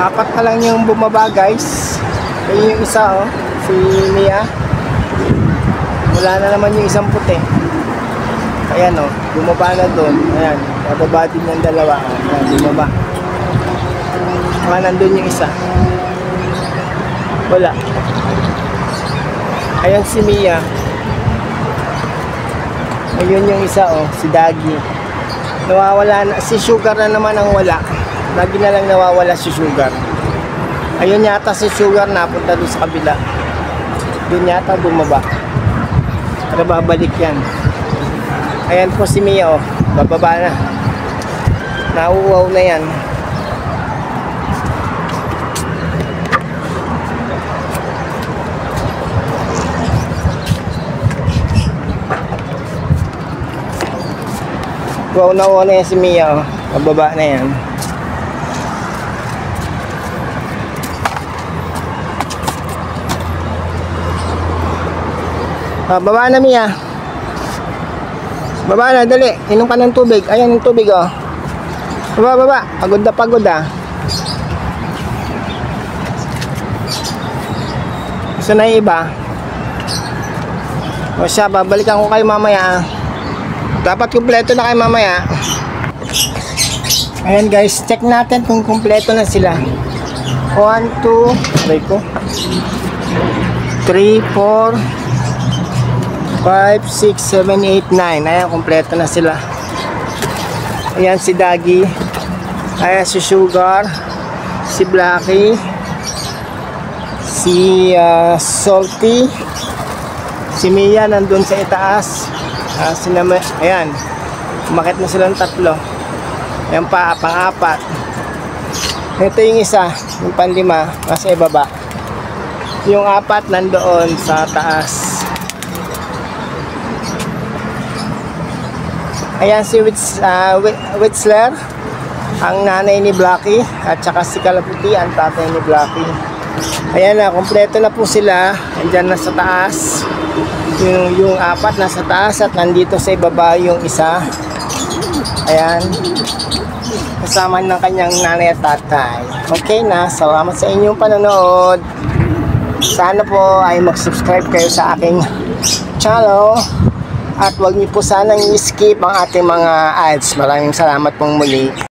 Apat na lang yung bumaba, guys. Ayun yung isa, oh, si Mia. Wala na naman yung isang puti. Ayan, oh, bumaba na doon. Ayan, nababa din yung dalawa. Ayan, bumaba. Nandun yung isa. Wala. Ayan si Mia. Ayun yung isa, oh, si Dagi. Nawawala na. Si Sugar na naman ang wala. Lagi na lang nawawala si Sugar. Ayun yata si Sugar napunta doon sa kabila. Doon yata bumaba. Para babalik yan. Ayan po si Mia, oh. Bababa na. Nauuwaw na yan. Wow, nauuwaw na yan si Mia, oh. Bababa na yan. Baba na, Mia. Baba na, dali. Inom ka ng tubig. Ayan yung tubig, oh. Baba, baba. Pagod na pagod, ah. Gusto na yung iba. O siya, babalikan ko kayo mamaya, ah. Dapat kumpleto na kayo mamaya. Ayan, guys. Check natin kung kumpleto na sila. 1, 2, try ko. 3, 4 5, 6, 7, 8, 9. Ayan, kompleto na sila. Ayan si Dagi. Ayan si Sugar. Si Blackie. Si Salty. Si Mia nandun sa itaas. Ayan. Umakit na silang tatlo. Ayan pa, pang-apat. Ito yung isa. Yung panlima. Nasa ibaba. Yung apat nandoon sa taas. Ayan si Witzler, ang nanay ni Blackie, at saka si Kalaputi, ang tatay ni Blackie. Ayan na, kompleto na po sila. Andyan na sa taas. Yung apat nasa taas at nandito sa ibaba yung isa. Ayan. Kasama ng kanyang nanay at tatay. Okay na, salamat sa inyong panonood. Sana po ay mag-subscribe kayo sa aking channel. At huwag niyo po sanang i-skip ang ating mga ads. Maraming salamat pong muli.